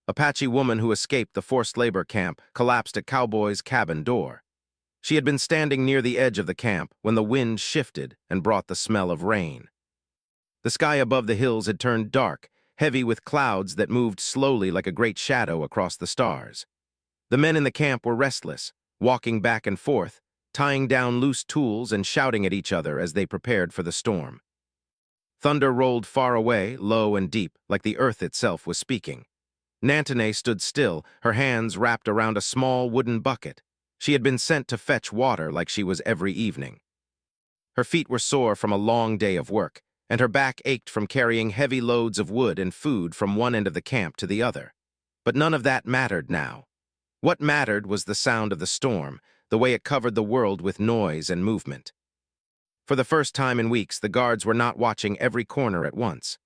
Apache woman who escaped the forced labor camp collapsed at Cowboy's cabin door. She had been standing near the edge of the camp when the wind shifted and brought the smell of rain. The sky above the hills had turned dark, heavy with clouds that moved slowly like a great shadow across the stars. The men in the camp were restless, walking back and forth, tying down loose tools and shouting at each other as they prepared for the storm. Thunder rolled far away, low and deep, like the earth itself was speaking. Nantane stood still, her hands wrapped around a small wooden bucket. She had been sent to fetch water like she was every evening. Her feet were sore from a long day of work, and her back ached from carrying heavy loads of wood and food from one end of the camp to the other. But none of that mattered now. What mattered was the sound of the storm, the way it covered the world with noise and movement. For the first time in weeks, the guards were not watching every corner at once.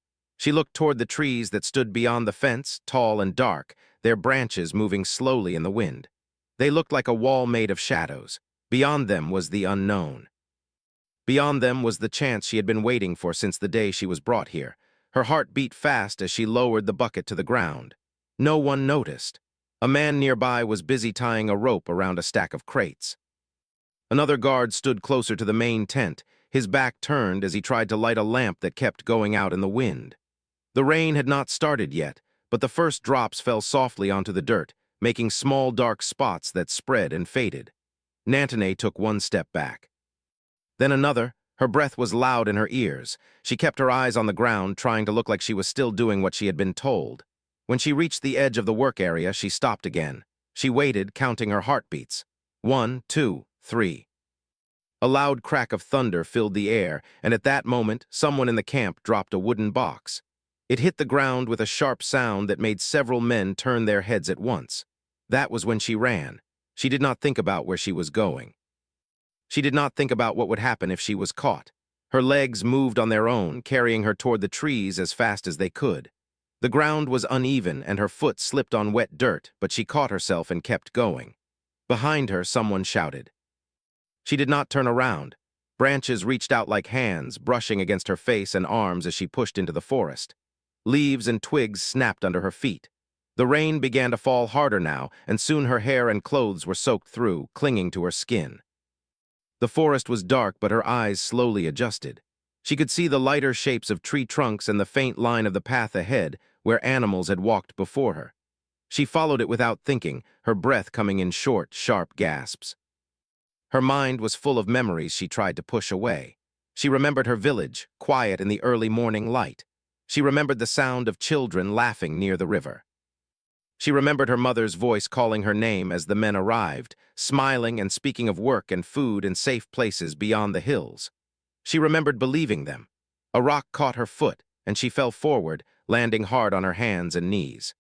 She looked toward the trees that stood beyond the fence, tall and dark, their branches moving slowly in the wind. They looked like a wall made of shadows. Beyond them was the unknown. Beyond them was the chance she had been waiting for since the day she was brought here. Her heart beat fast as she lowered the bucket to the ground. No one noticed. A man nearby was busy tying a rope around a stack of crates. Another guard stood closer to the main tent, his back turned as he tried to light a lamp that kept going out in the wind. The rain had not started yet, but the first drops fell softly onto the dirt, making small dark spots that spread and faded. Nantane took one step back. Then another. Her breath was loud in her ears. She kept her eyes on the ground, trying to look like she was still doing what she had been told. When she reached the edge of the work area, she stopped again. She waited, counting her heartbeats. 1, 2, 3. A loud crack of thunder filled the air, and at that moment, someone in the camp dropped a wooden box. It hit the ground with a sharp sound that made several men turn their heads at once. That was when she ran. She did not think about where she was going. She did not think about what would happen if she was caught. Her legs moved on their own, carrying her toward the trees as fast as they could. The ground was uneven and her foot slipped on wet dirt, but she caught herself and kept going. Behind her, someone shouted. She did not turn around. Branches reached out like hands, brushing against her face and arms as she pushed into the forest. Leaves and twigs snapped under her feet. The rain began to fall harder now, and soon her hair and clothes were soaked through, clinging to her skin. The forest was dark, but her eyes slowly adjusted. She could see the lighter shapes of tree trunks and the faint line of the path ahead, where animals had walked before her. She followed it without thinking, her breath coming in short, sharp gasps. Her mind was full of memories she tried to push away. She remembered her village, quiet in the early morning light. She remembered the sound of children laughing near the river. She remembered her mother's voice calling her name as the men arrived, smiling and speaking of work and food and safe places beyond the hills. She remembered believing them. A rock caught her foot, and she fell forward, landing hard on her hands and knees.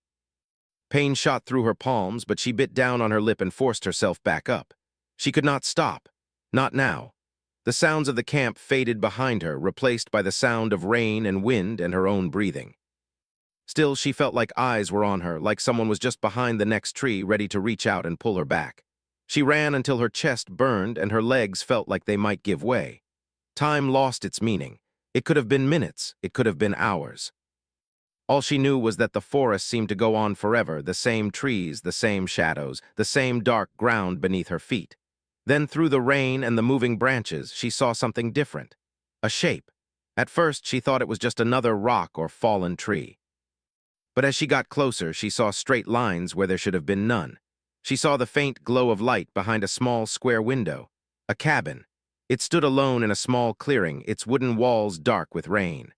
Pain shot through her palms, but she bit down on her lip and forced herself back up. She could not stop. Not now. The sounds of the camp faded behind her, replaced by the sound of rain and wind and her own breathing. Still, she felt like eyes were on her, like someone was just behind the next tree, ready to reach out and pull her back. She ran until her chest burned and her legs felt like they might give way. Time lost its meaning. It could have been minutes, it could have been hours. All she knew was that the forest seemed to go on forever, the same trees, the same shadows, the same dark ground beneath her feet. Then through the rain and the moving branches, she saw something different. A shape. At first, she thought it was just another rock or fallen tree. But as she got closer, she saw straight lines where there should have been none. She saw the faint glow of light behind a small square window. A cabin. It stood alone in a small clearing, its wooden walls dark with rain.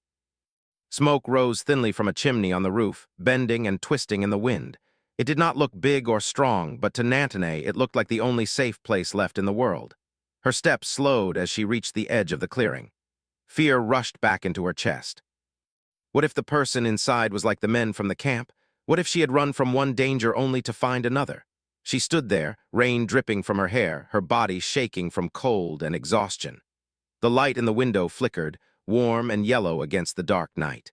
Smoke rose thinly from a chimney on the roof, bending and twisting in the wind. It did not look big or strong, but to Nantane it looked like the only safe place left in the world. Her steps slowed as she reached the edge of the clearing. Fear rushed back into her chest. What if the person inside was like the men from the camp? What if she had run from one danger only to find another? She stood there, rain dripping from her hair, her body shaking from cold and exhaustion. The light in the window flickered, warm and yellow against the dark night.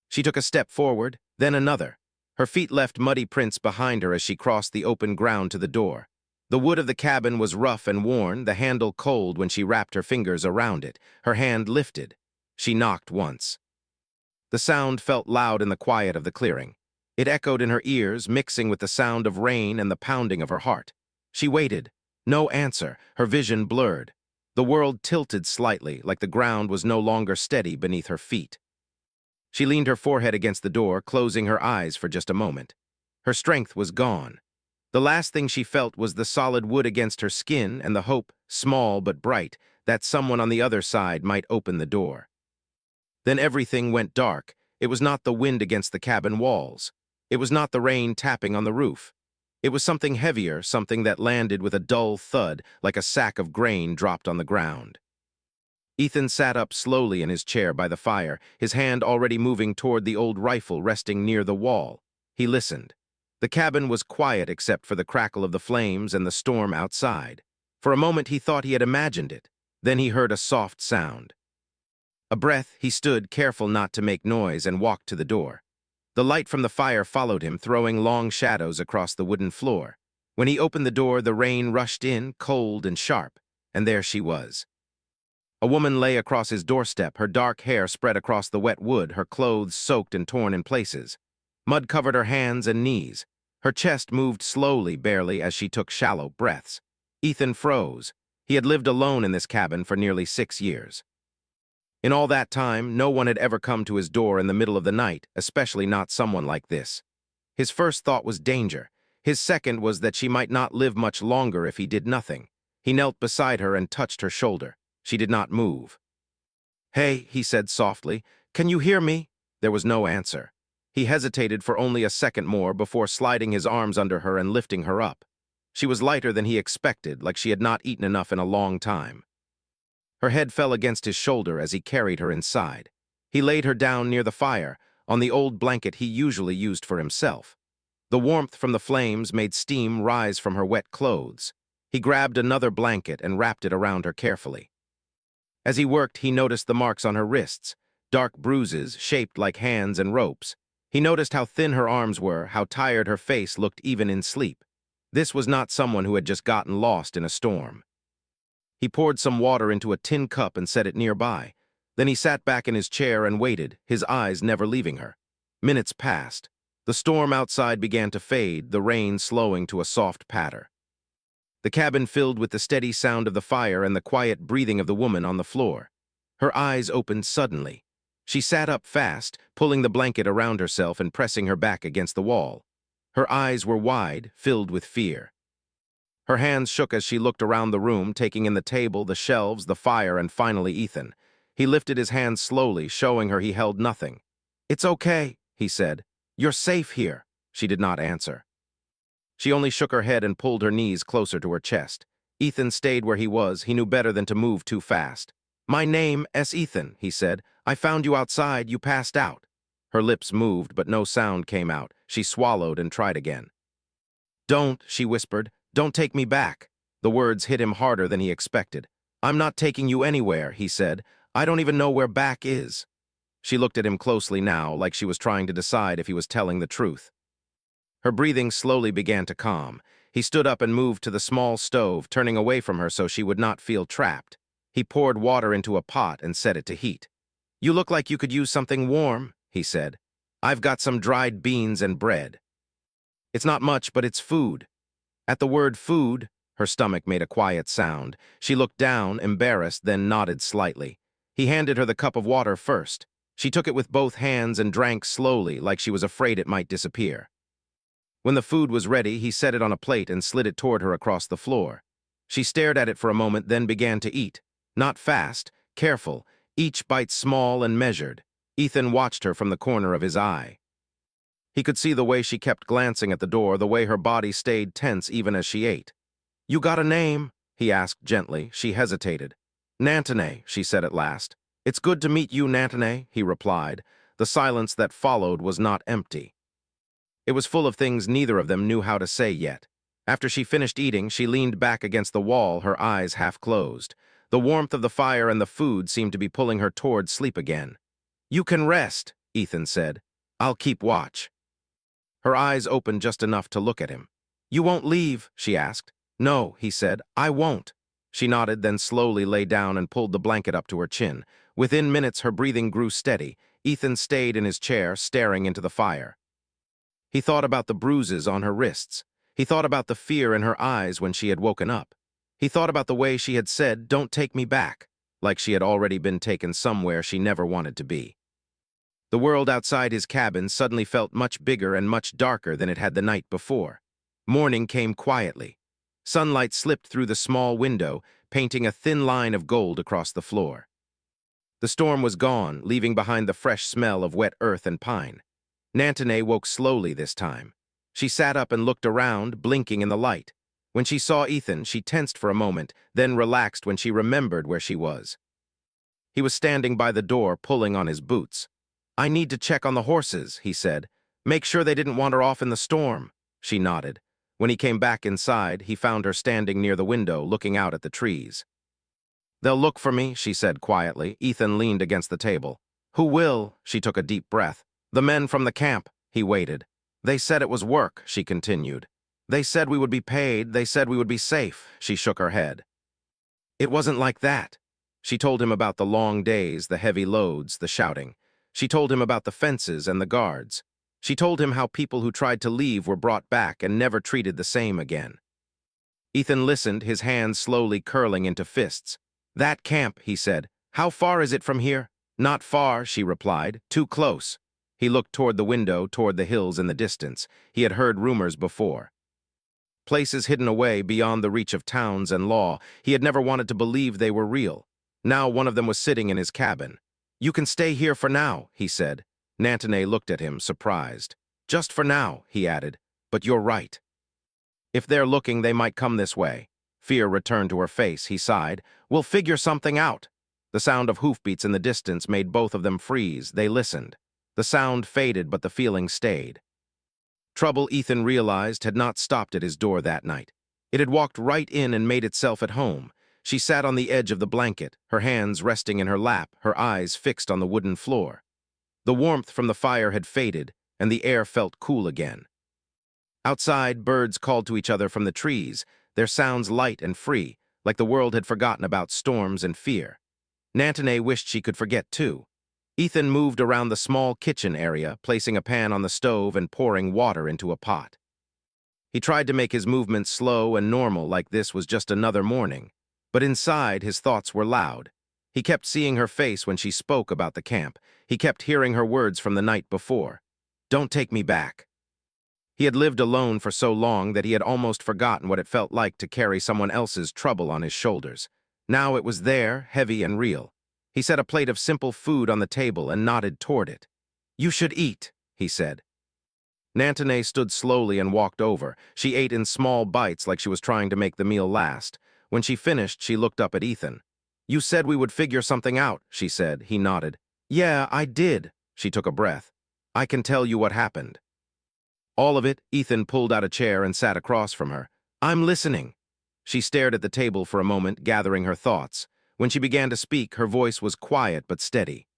She took a step forward, then another. Her feet left muddy prints behind her as she crossed the open ground to the door. The wood of the cabin was rough and worn, the handle cold when she wrapped her fingers around it. Her hand lifted. She knocked once. The sound felt loud in the quiet of the clearing. It echoed in her ears, mixing with the sound of rain and the pounding of her heart. She waited. No answer, her vision blurred. The world tilted slightly, like the ground was no longer steady beneath her feet. She leaned her forehead against the door, closing her eyes for just a moment. Her strength was gone. The last thing she felt was the solid wood against her skin and the hope, small but bright, that someone on the other side might open the door. Then everything went dark. It was not the wind against the cabin walls. It was not the rain tapping on the roof. It was something heavier, something that landed with a dull thud, like a sack of grain dropped on the ground. Ethan sat up slowly in his chair by the fire, his hand already moving toward the old rifle resting near the wall. He listened. The cabin was quiet except for the crackle of the flames and the storm outside. For a moment he thought he had imagined it. Then he heard a soft sound. A breath, he stood, careful not to make noise, and walked to the door. The light from the fire followed him, throwing long shadows across the wooden floor. When he opened the door, the rain rushed in, cold and sharp, and there she was. A woman lay across his doorstep, her dark hair spread across the wet wood, her clothes soaked and torn in places. Mud covered her hands and knees. Her chest moved slowly, barely, as she took shallow breaths. Ethan froze. He had lived alone in this cabin for nearly 6 years. In all that time, no one had ever come to his door in the middle of the night, especially not someone like this. His first thought was danger. His second was that she might not live much longer if he did nothing. He knelt beside her and touched her shoulder. She did not move. "Hey," he said softly, "can you hear me?" There was no answer. He hesitated for only a second more before sliding his arms under her and lifting her up. She was lighter than he expected, like she had not eaten enough in a long time. Her head fell against his shoulder as he carried her inside. He laid her down near the fire, on the old blanket he usually used for himself. The warmth from the flames made steam rise from her wet clothes. He grabbed another blanket and wrapped it around her carefully. As he worked, he noticed the marks on her wrists, dark bruises shaped like hands and ropes. He noticed how thin her arms were, how tired her face looked even in sleep. This was not someone who had just gotten lost in a storm. He poured some water into a tin cup and set it nearby. Then he sat back in his chair and waited, his eyes never leaving her. Minutes passed. The storm outside began to fade, the rain slowing to a soft patter. The cabin filled with the steady sound of the fire and the quiet breathing of the woman on the floor. Her eyes opened suddenly. She sat up fast, pulling the blanket around herself and pressing her back against the wall. Her eyes were wide, filled with fear. Her hands shook as she looked around the room, taking in the table, the shelves, the fire, and finally Ethan. He lifted his hands slowly, showing her he held nothing. "It's okay," he said. "You're safe here." She did not answer. She only shook her head and pulled her knees closer to her chest. Ethan stayed where he was. He knew better than to move too fast. "My name is Ethan," he said. "I found you outside. You passed out." Her lips moved, but no sound came out. She swallowed and tried again. "Don't," she whispered. "Don't take me back." The words hit him harder than he expected. "I'm not taking you anywhere," he said. "I don't even know where back is." She looked at him closely now, like she was trying to decide if he was telling the truth. Her breathing slowly began to calm. He stood up and moved to the small stove, turning away from her so she would not feel trapped. He poured water into a pot and set it to heat. "You look like you could use something warm," he said. "I've got some dried beans and bread." "It's not much, but it's food." At the word food, her stomach made a quiet sound. She looked down, embarrassed, then nodded slightly. He handed her the cup of water first. She took it with both hands and drank slowly, like she was afraid it might disappear. When the food was ready, he set it on a plate and slid it toward her across the floor. She stared at it for a moment, then began to eat. Not fast, careful, each bite small and measured. Ethan watched her from the corner of his eye. He could see the way she kept glancing at the door, the way her body stayed tense even as she ate. "You got a name?" he asked gently. She hesitated. "Nantane," she said at last. "It's good to meet you, Nantane," he replied. The silence that followed was not empty. It was full of things neither of them knew how to say yet. After she finished eating, she leaned back against the wall, her eyes half closed. The warmth of the fire and the food seemed to be pulling her toward sleep again. "You can rest," Ethan said. "I'll keep watch." Her eyes opened just enough to look at him. "You won't leave?" she asked. "No," he said. "I won't." She nodded, then slowly lay down and pulled the blanket up to her chin. Within minutes, her breathing grew steady. Ethan stayed in his chair, staring into the fire. He thought about the bruises on her wrists. He thought about the fear in her eyes when she had woken up. He thought about the way she had said, "Don't take me back," like she had already been taken somewhere she never wanted to be. The world outside his cabin suddenly felt much bigger and much darker than it had the night before. Morning came quietly. Sunlight slipped through the small window, painting a thin line of gold across the floor. The storm was gone, leaving behind the fresh smell of wet earth and pine. Nantone woke slowly this time. She sat up and looked around, blinking in the light. When she saw Ethan, she tensed for a moment, then relaxed when she remembered where she was. He was standing by the door, pulling on his boots. "I need to check on the horses," he said. "Make sure they didn't wander off in the storm." She nodded. When he came back inside, he found her standing near the window, looking out at the trees. "They'll look for me," she said quietly. Ethan leaned against the table. "Who will?" She took a deep breath. "The men from the camp." He waited. "They said it was work," she continued. "They said we would be paid. They said we would be safe." She shook her head. "It wasn't like that." She told him about the long days, the heavy loads, the shouting. She told him about the fences and the guards. She told him how people who tried to leave were brought back and never treated the same again. Ethan listened, his hands slowly curling into fists. "That camp," he said. "How far is it from here?" "Not far," she replied. "Too close." He looked toward the window, toward the hills in the distance. He had heard rumors before. Places hidden away beyond the reach of towns and law. He had never wanted to believe they were real. Now one of them was sitting in his cabin. "You can stay here for now," he said. Nantone looked at him, surprised. "Just for now," he added. "But you're right. If they're looking, they might come this way." Fear returned to her face. He sighed. "We'll figure something out." The sound of hoofbeats in the distance made both of them freeze. They listened. The sound faded, but the feeling stayed. Trouble, Ethan realized, had not stopped at his door that night. It had walked right in and made itself at home. She sat on the edge of the blanket, her hands resting in her lap, her eyes fixed on the wooden floor. The warmth from the fire had faded, and the air felt cool again. Outside, birds called to each other from the trees, their sounds light and free, like the world had forgotten about storms and fear. Nantone wished she could forget too. Ethan moved around the small kitchen area, placing a pan on the stove and pouring water into a pot. He tried to make his movements slow and normal, like this was just another morning. But inside, his thoughts were loud. He kept seeing her face when she spoke about the camp. He kept hearing her words from the night before. "Don't take me back." He had lived alone for so long that he had almost forgotten what it felt like to carry someone else's trouble on his shoulders. Now it was there, heavy and real. He set a plate of simple food on the table and nodded toward it. "You should eat," he said. Nantone stood slowly and walked over. She ate in small bites like she was trying to make the meal last. When she finished, she looked up at Ethan. "You said we would figure something out," she said. He nodded. "Yeah, I did." She took a breath. "I can tell you what happened." All of it. Ethan pulled out a chair and sat across from her. "I'm listening." She stared at the table for a moment, gathering her thoughts. When she began to speak, her voice was quiet but steady.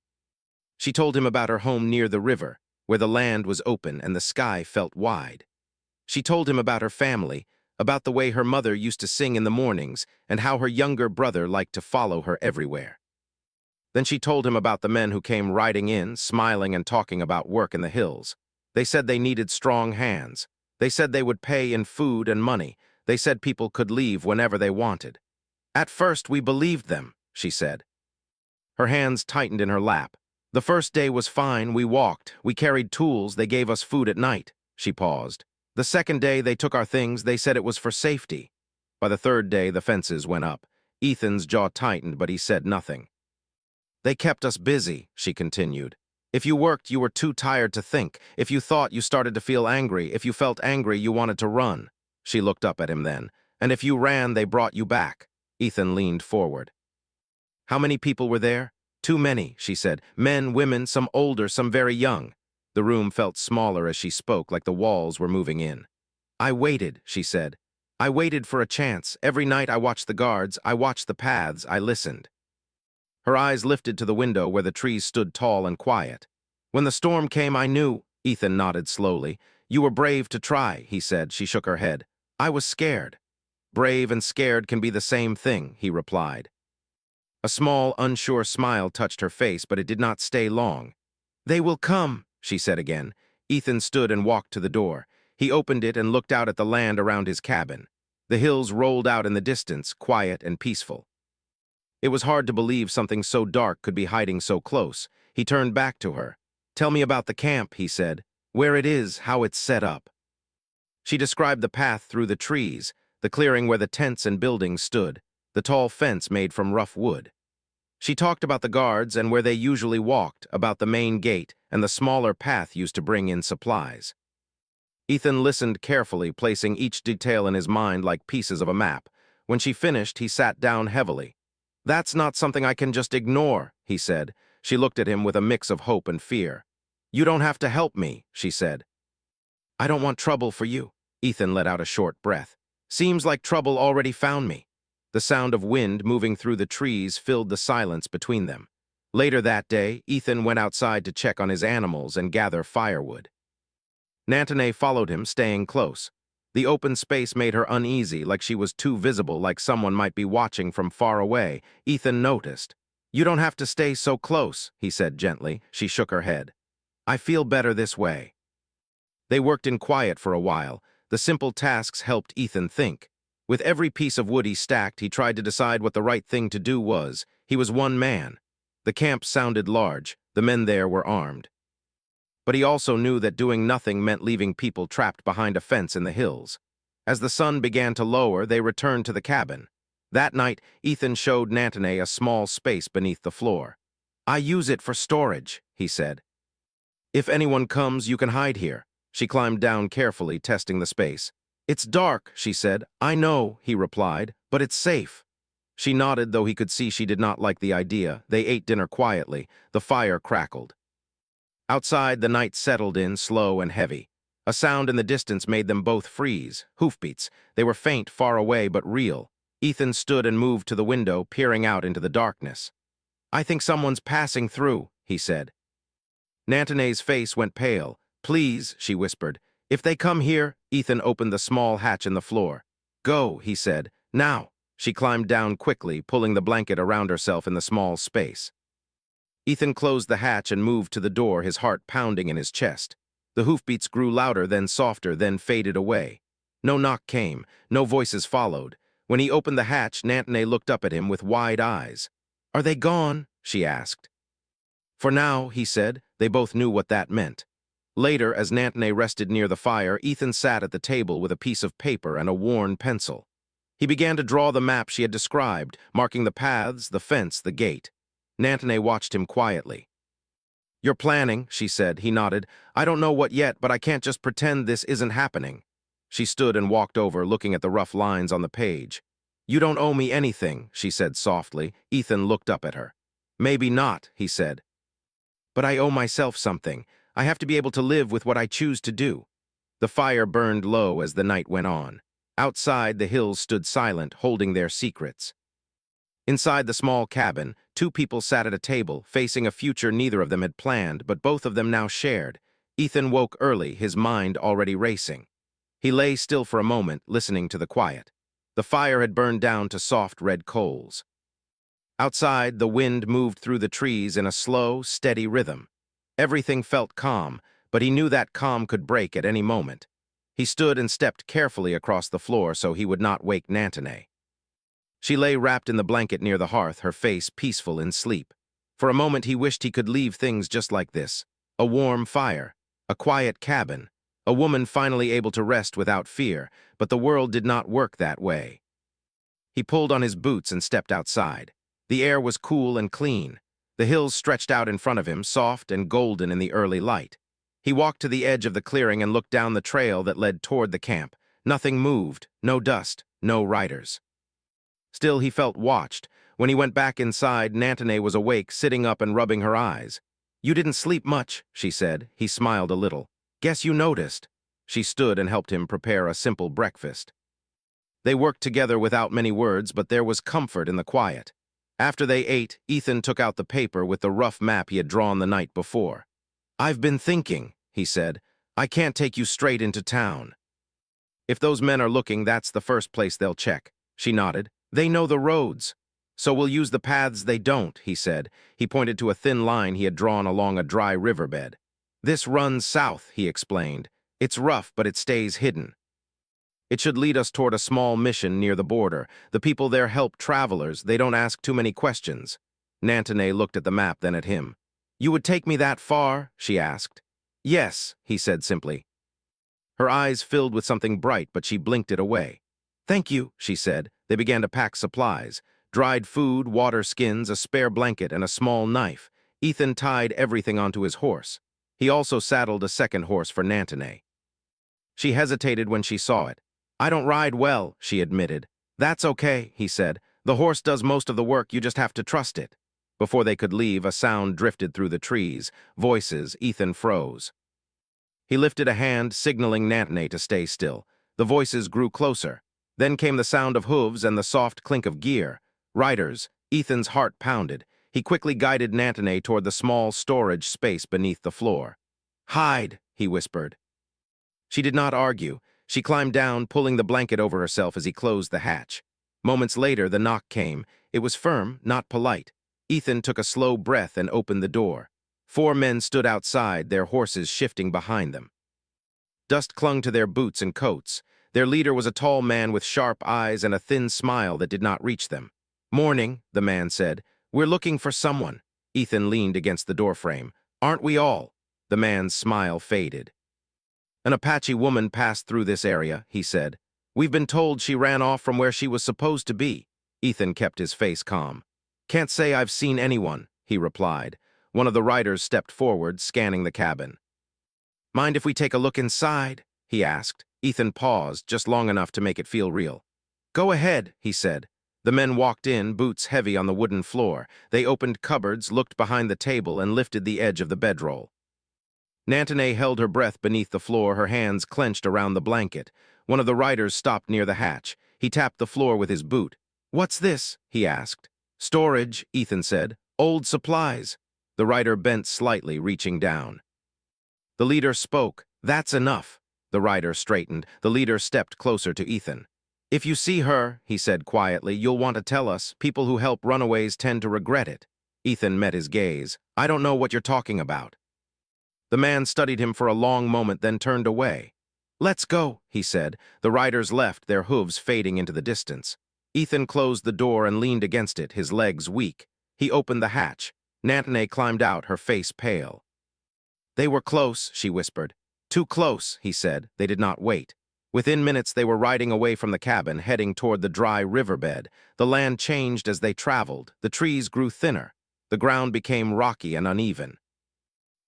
She told him about her home near the river, where the land was open and the sky felt wide. She told him about her family, about the way her mother used to sing in the mornings, and how her younger brother liked to follow her everywhere. Then she told him about the men who came riding in, smiling and talking about work in the hills. They said they needed strong hands. They said they would pay in food and money. They said people could leave whenever they wanted. "At first, we believed them," she said. Her hands tightened in her lap. "The first day was fine. We walked. We carried tools. They gave us food at night." She paused. "The second day, they took our things. They said it was for safety." By the third day, the fences went up. Ethan's jaw tightened, but he said nothing. "They kept us busy," she continued. "If you worked, you were too tired to think. If you thought, you started to feel angry. If you felt angry, you wanted to run." She looked up at him then. "And if you ran, they brought you back." Ethan leaned forward. "How many people were there?" "Too many," she said. "Men, women, some older, some very young." The room felt smaller as she spoke, like the walls were moving in. "I waited," she said. "I waited for a chance. Every night I watched the guards. I watched the paths. I listened." Her eyes lifted to the window where the trees stood tall and quiet. "When the storm came, I knew." Ethan nodded slowly. "You were brave to try," he said. She shook her head. "I was scared." "Brave and scared can be the same thing," he replied. A small, unsure smile touched her face, but it did not stay long. "They will come," she said again. Ethan stood and walked to the door. He opened it and looked out at the land around his cabin. The hills rolled out in the distance, quiet and peaceful. It was hard to believe something so dark could be hiding so close. He turned back to her. "Tell me about the camp," he said. "Where it is, how it's set up." She described the path through the trees, the clearing where the tents and buildings stood, the tall fence made from rough wood. She talked about the guards and where they usually walked, about the main gate and the smaller path used to bring in supplies. Ethan listened carefully, placing each detail in his mind like pieces of a map. When she finished, he sat down heavily. "That's not something I can just ignore," he said. She looked at him with a mix of hope and fear. "You don't have to help me," she said. "I don't want trouble for you." Ethan let out a short breath. "Seems like trouble already found me." The sound of wind moving through the trees filled the silence between them. Later that day, Ethan went outside to check on his animals and gather firewood. Nantone followed him, staying close. The open space made her uneasy, like she was too visible, like someone might be watching from far away. Ethan noticed. "You don't have to stay so close," he said gently. She shook her head. "I feel better this way." They worked in quiet for a while. The simple tasks helped Ethan think. With every piece of wood he stacked, he tried to decide what the right thing to do was. He was one man. The camp sounded large. The men there were armed. But he also knew that doing nothing meant leaving people trapped behind a fence in the hills. As the sun began to lower, they returned to the cabin. That night, Ethan showed Nantone a small space beneath the floor. "I use it for storage," he said. "If anyone comes, you can hide here." She climbed down carefully, testing the space. "It's dark," she said. "I know," he replied, "but it's safe." She nodded, though he could see she did not like the idea. They ate dinner quietly. The fire crackled. Outside, the night settled in, slow and heavy. A sound in the distance made them both freeze. Hoofbeats. They were faint, far away, but real. Ethan stood and moved to the window, peering out into the darkness. "I think someone's passing through," he said. Nantone's face went pale. "Please," she whispered. "If they come here," Ethan opened the small hatch in the floor. "Go," he said. "Now." She climbed down quickly, pulling the blanket around herself in the small space. Ethan closed the hatch and moved to the door, his heart pounding in his chest. The hoofbeats grew louder, then softer, then faded away. No knock came, no voices followed. When he opened the hatch, Nantone looked up at him with wide eyes. "Are they gone?" she asked. "For now," he said. They both knew what that meant. Later, as Nantone rested near the fire, Ethan sat at the table with a piece of paper and a worn pencil. He began to draw the map she had described, marking the paths, the fence, the gate. Nantone watched him quietly. "You're planning," she said. He nodded. "I don't know what yet, but I can't just pretend this isn't happening." She stood and walked over, looking at the rough lines on the page. "You don't owe me anything," she said softly. Ethan looked up at her. "Maybe not," he said. "But I owe myself something. I have to be able to live with what I choose to do." The fire burned low as the night went on. Outside, the hills stood silent, holding their secrets. Inside the small cabin, two people sat at a table, facing a future neither of them had planned, but both of them now shared. Ethan woke early, his mind already racing. He lay still for a moment, listening to the quiet. The fire had burned down to soft red coals. Outside, the wind moved through the trees in a slow, steady rhythm. Everything felt calm, but he knew that calm could break at any moment. He stood and stepped carefully across the floor so he would not wake Nantone. She lay wrapped in the blanket near the hearth, her face peaceful in sleep. For a moment he wished he could leave things just like this. A warm fire, a quiet cabin, a woman finally able to rest without fear, but the world did not work that way. He pulled on his boots and stepped outside. The air was cool and clean. The hills stretched out in front of him, soft and golden in the early light. He walked to the edge of the clearing and looked down the trail that led toward the camp. Nothing moved, no dust, no riders. Still, he felt watched. When he went back inside, Nantone was awake, sitting up and rubbing her eyes. "You didn't sleep much," she said. He smiled a little. "Guess you noticed." She stood and helped him prepare a simple breakfast. They worked together without many words, but there was comfort in the quiet. After they ate, Ethan took out the paper with the rough map he had drawn the night before. "I've been thinking," he said. "I can't take you straight into town. If those men are looking, that's the first place they'll check." She nodded. "They know the roads. So we'll use the paths they don't," he said. He pointed to a thin line he had drawn along a dry riverbed. This runs south, he explained. It's rough, but it stays hidden. It should lead us toward a small mission near the border. The people there help travelers. They don't ask too many questions. Nantone looked at the map, then at him. You would take me that far? She asked. Yes, he said simply. Her eyes filled with something bright, but she blinked it away. Thank you, she said. They began to pack supplies. Dried food, water skins, a spare blanket, and a small knife. Ethan tied everything onto his horse. He also saddled a second horse for Nantone. She hesitated when she saw it. I don't ride well, she admitted. That's okay, he said. The horse does most of the work, you just have to trust it. Before they could leave, a sound drifted through the trees. Voices. Ethan froze. He lifted a hand, signaling Nantone to stay still. The voices grew closer. Then came the sound of hooves and the soft clink of gear. Riders. Ethan's heart pounded. He quickly guided Nantone toward the small storage space beneath the floor. Hide, he whispered. She did not argue. She climbed down, pulling the blanket over herself as he closed the hatch. Moments later, the knock came. It was firm, not polite. Ethan took a slow breath and opened the door. 4 men stood outside, their horses shifting behind them. Dust clung to their boots and coats. Their leader was a tall man with sharp eyes and a thin smile that did not reach them. Morning, the man said. We're looking for someone. Ethan leaned against the doorframe. Aren't we all? The man's smile faded. An Apache woman passed through this area, he said. We've been told she ran off from where she was supposed to be. Ethan kept his face calm. Can't say I've seen anyone, he replied. One of the riders stepped forward, scanning the cabin. Mind if we take a look inside? He asked. Ethan paused, just long enough to make it feel real. Go ahead, he said. The men walked in, boots heavy on the wooden floor. They opened cupboards, looked behind the table, and lifted the edge of the bedroll. Nantone held her breath beneath the floor, her hands clenched around the blanket. One of the riders stopped near the hatch. He tapped the floor with his boot. What's this? He asked. Storage, Ethan said. Old supplies. The rider bent slightly, reaching down. The leader spoke. That's enough. The rider straightened. The leader stepped closer to Ethan. If you see her, he said quietly, you'll want to tell us. People who help runaways tend to regret it. Ethan met his gaze. I don't know what you're talking about. The man studied him for a long moment, then turned away. Let's go, he said. The riders left, their hooves fading into the distance. Ethan closed the door and leaned against it, his legs weak. He opened the hatch. Nantone climbed out, her face pale. They were close, she whispered. Too close, he said. They did not wait. Within minutes, they were riding away from the cabin, heading toward the dry riverbed. The land changed as they traveled. The trees grew thinner. The ground became rocky and uneven.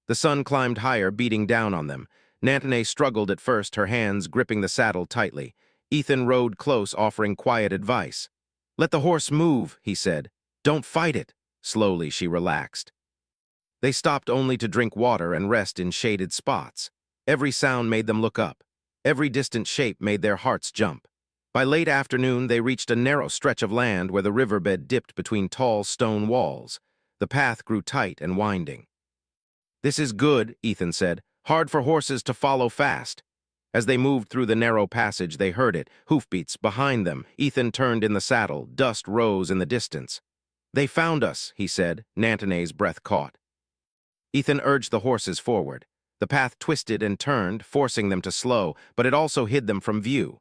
The sun climbed higher, beating down on them. Nantone struggled at first, her hands gripping the saddle tightly. Ethan rode close, offering quiet advice. Let the horse move, he said. Don't fight it. Slowly, she relaxed. They stopped only to drink water and rest in shaded spots. Every sound made them look up. Every distant shape made their hearts jump. By late afternoon, they reached a narrow stretch of land where the riverbed dipped between tall stone walls. The path grew tight and winding. This is good, Ethan said. Hard for horses to follow fast. As they moved through the narrow passage, they heard it, hoofbeats behind them. Ethan turned in the saddle. Dust rose in the distance. They found us, he said. Nantone's breath caught. Ethan urged the horses forward. The path twisted and turned, forcing them to slow, but it also hid them from view.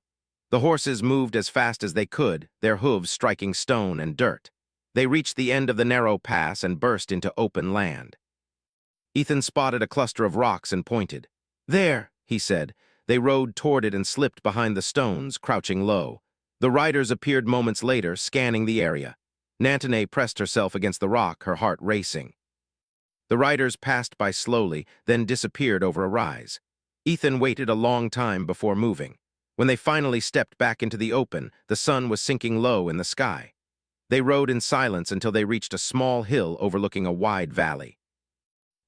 The horses moved as fast as they could, their hooves striking stone and dirt. They reached the end of the narrow pass and burst into open land. Ethan spotted a cluster of rocks and pointed. There, he said. They rode toward it and slipped behind the stones, crouching low. The riders appeared moments later, scanning the area. Nantone pressed herself against the rock, her heart racing. The riders passed by slowly, then disappeared over a rise. Ethan waited a long time before moving. When they finally stepped back into the open, the sun was sinking low in the sky. They rode in silence until they reached a small hill overlooking a wide valley.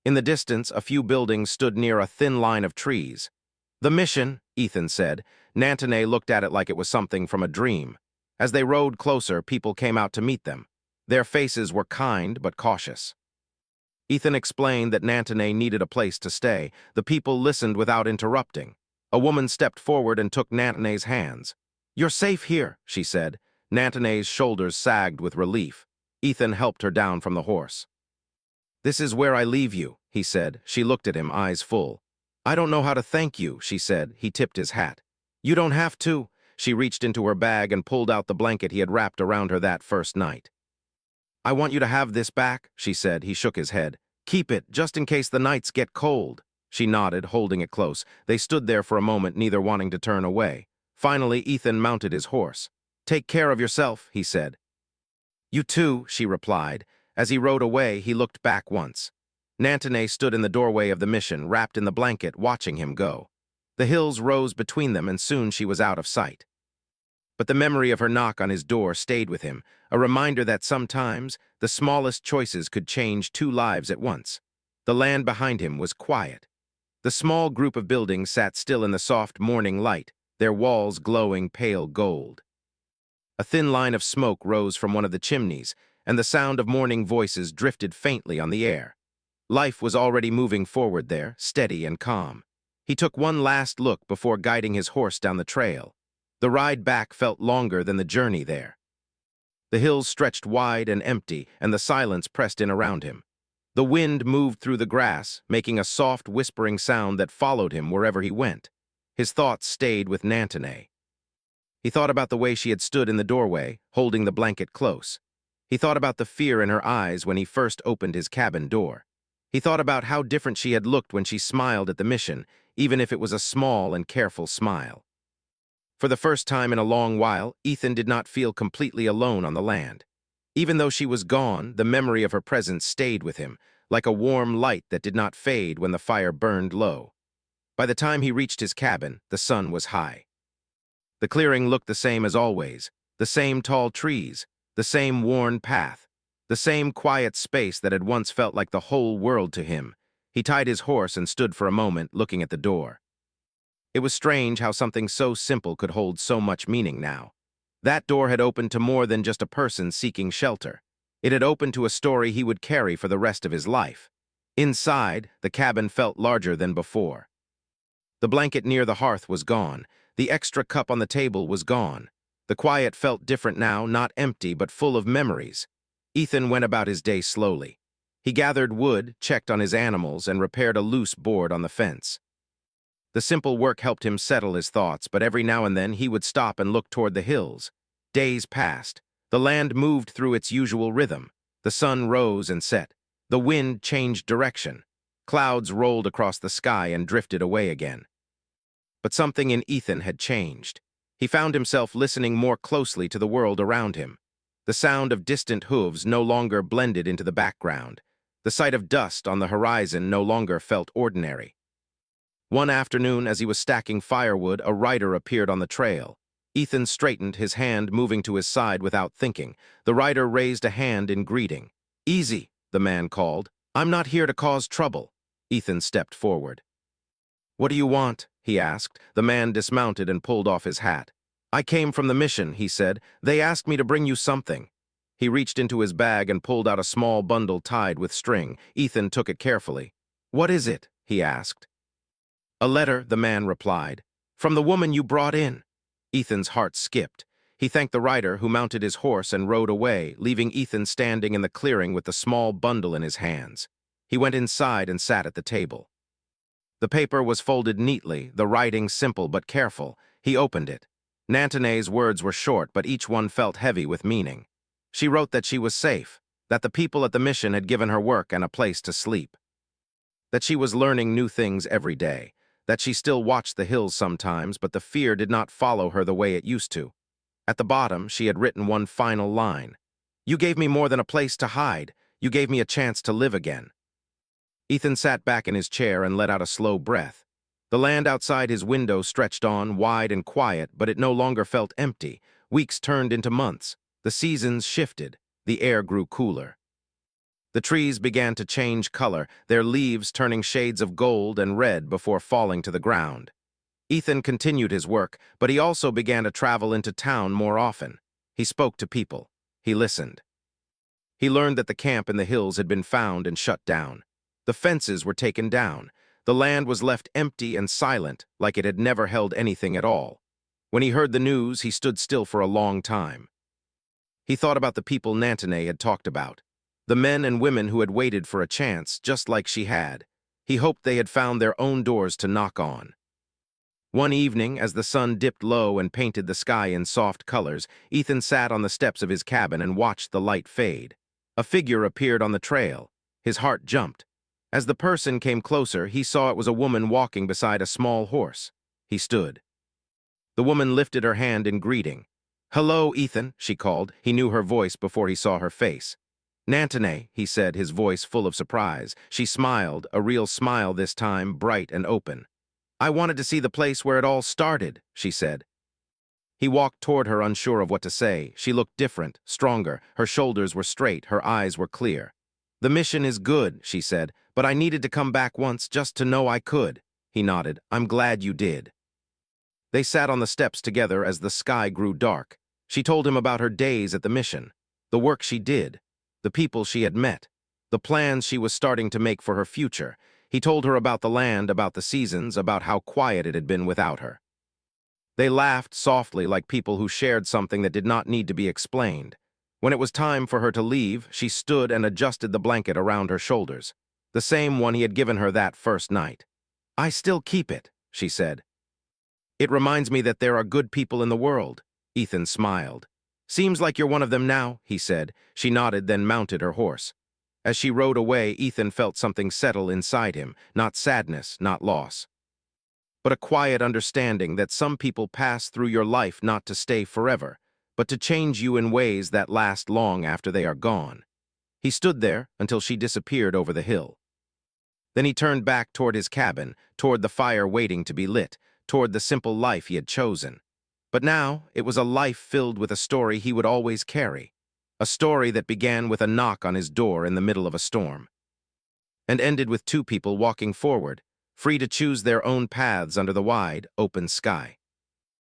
In the distance, a few buildings stood near a thin line of trees. The mission, Ethan said. Nantone looked at it like it was something from a dream. As they rode closer, people came out to meet them. Their faces were kind but cautious. Ethan explained that Nantone needed a place to stay. The people listened without interrupting. A woman stepped forward and took Nantone's hands. You're safe here, she said. Nantone's shoulders sagged with relief. Ethan helped her down from the horse. This is where I leave you, he said. She looked at him, eyes full. I don't know how to thank you, she said. He tipped his hat. You don't have to. She reached into her bag and pulled out the blanket he had wrapped around her that first night. I want you to have this back, she said. He shook his head. Keep it, just in case the nights get cold. She nodded, holding it close. They stood there for a moment, neither wanting to turn away. Finally, Ethan mounted his horse. Take care of yourself, he said. You too, she replied. As he rode away, he looked back once. Nantone stood in the doorway of the mission, wrapped in the blanket, watching him go. The hills rose between them, and soon she was out of sight. But the memory of her knock on his door stayed with him, a reminder that sometimes the smallest choices could change two lives at once. The land behind him was quiet. The small group of buildings sat still in the soft morning light, their walls glowing pale gold. A thin line of smoke rose from one of the chimneys, and the sound of morning voices drifted faintly on the air. Life was already moving forward there, steady and calm. He took one last look before guiding his horse down the trail. The ride back felt longer than the journey there. The hills stretched wide and empty, and the silence pressed in around him. The wind moved through the grass, making a soft, whispering sound that followed him wherever he went. His thoughts stayed with Nantone. He thought about the way she had stood in the doorway, holding the blanket close. He thought about the fear in her eyes when he first opened his cabin door. He thought about how different she had looked when she smiled at the mission, even if it was a small and careful smile. For the first time in a long while, Ethan did not feel completely alone on the land. Even though she was gone, the memory of her presence stayed with him, like a warm light that did not fade when the fire burned low. By the time he reached his cabin, the sun was high. The clearing looked the same as always, the same tall trees, the same worn path, the same quiet space that had once felt like the whole world to him. He tied his horse and stood for a moment, looking at the door. It was strange how something so simple could hold so much meaning now. That door had opened to more than just a person seeking shelter. It had opened to a story he would carry for the rest of his life. Inside, the cabin felt larger than before. The blanket near the hearth was gone. The extra cup on the table was gone. The quiet felt different now, not empty, but full of memories. Ethan went about his day slowly. He gathered wood, checked on his animals, and repaired a loose board on the fence. The simple work helped him settle his thoughts, but every now and then he would stop and look toward the hills. Days passed. The land moved through its usual rhythm. The sun rose and set. The wind changed direction. Clouds rolled across the sky and drifted away again. But something in Ethan had changed. He found himself listening more closely to the world around him. The sound of distant hooves no longer blended into the background. The sight of dust on the horizon no longer felt ordinary. One afternoon, as he was stacking firewood, a rider appeared on the trail. Ethan straightened, his hand moving to his side without thinking. The rider raised a hand in greeting. "Easy," the man called. "I'm not here to cause trouble." Ethan stepped forward. "What do you want?" he asked. The man dismounted and pulled off his hat. "I came from the mission," he said. "They asked me to bring you something." He reached into his bag and pulled out a small bundle tied with string. Ethan took it carefully. "What is it?" he asked. "A letter," the man replied. "From the woman you brought in." Ethan's heart skipped. He thanked the rider, who mounted his horse and rode away, leaving Ethan standing in the clearing with the small bundle in his hands. He went inside and sat at the table. The paper was folded neatly, the writing simple but careful. He opened it. Nantone's words were short, but each one felt heavy with meaning. She wrote that she was safe, that the people at the mission had given her work and a place to sleep, that she was learning new things every day, that she still watched the hills sometimes, but the fear did not follow her the way it used to. At the bottom, she had written one final line. "You gave me more than a place to hide. You gave me a chance to live again." Ethan sat back in his chair and let out a slow breath. The land outside his window stretched on, wide and quiet, but it no longer felt empty. Weeks turned into months. The seasons shifted. The air grew cooler. The trees began to change color, their leaves turning shades of gold and red before falling to the ground. Ethan continued his work, but he also began to travel into town more often. He spoke to people. He listened. He learned that the camp in the hills had been found and shut down. The fences were taken down. The land was left empty and silent, like it had never held anything at all. When he heard the news, he stood still for a long time. He thought about the people Nantone had talked about. The men and women who had waited for a chance, just like she had. He hoped they had found their own doors to knock on. One evening, as the sun dipped low and painted the sky in soft colors, Ethan sat on the steps of his cabin and watched the light fade. A figure appeared on the trail. His heart jumped. As the person came closer, he saw it was a woman walking beside a small horse. He stood. The woman lifted her hand in greeting. "Hello, Ethan," she called. He knew her voice before he saw her face. "Nantane," he said, his voice full of surprise. She smiled, a real smile this time, bright and open. "I wanted to see the place where it all started," she said. He walked toward her, unsure of what to say. She looked different, stronger. Her shoulders were straight, her eyes were clear. "The mission is good," she said, "but I needed to come back once just to know I could." He nodded. "I'm glad you did." They sat on the steps together as the sky grew dark. She told him about her days at the mission, the work she did, the people she had met, the plans she was starting to make for her future. He told her about the land, about the seasons, about how quiet it had been without her. They laughed softly like people who shared something that did not need to be explained. When it was time for her to leave, she stood and adjusted the blanket around her shoulders, the same one he had given her that first night. "I still keep it," she said. "It reminds me that there are good people in the world." Ethan smiled. "Seems like you're one of them now," he said. She nodded, then mounted her horse. As she rode away, Ethan felt something settle inside him, not sadness, not loss, but a quiet understanding that some people pass through your life not to stay forever, but to change you in ways that last long after they are gone. He stood there until she disappeared over the hill. Then he turned back toward his cabin, toward the fire waiting to be lit, toward the simple life he had chosen. But now it was a life filled with a story he would always carry, a story that began with a knock on his door in the middle of a storm, and ended with two people walking forward, free to choose their own paths under the wide, open sky.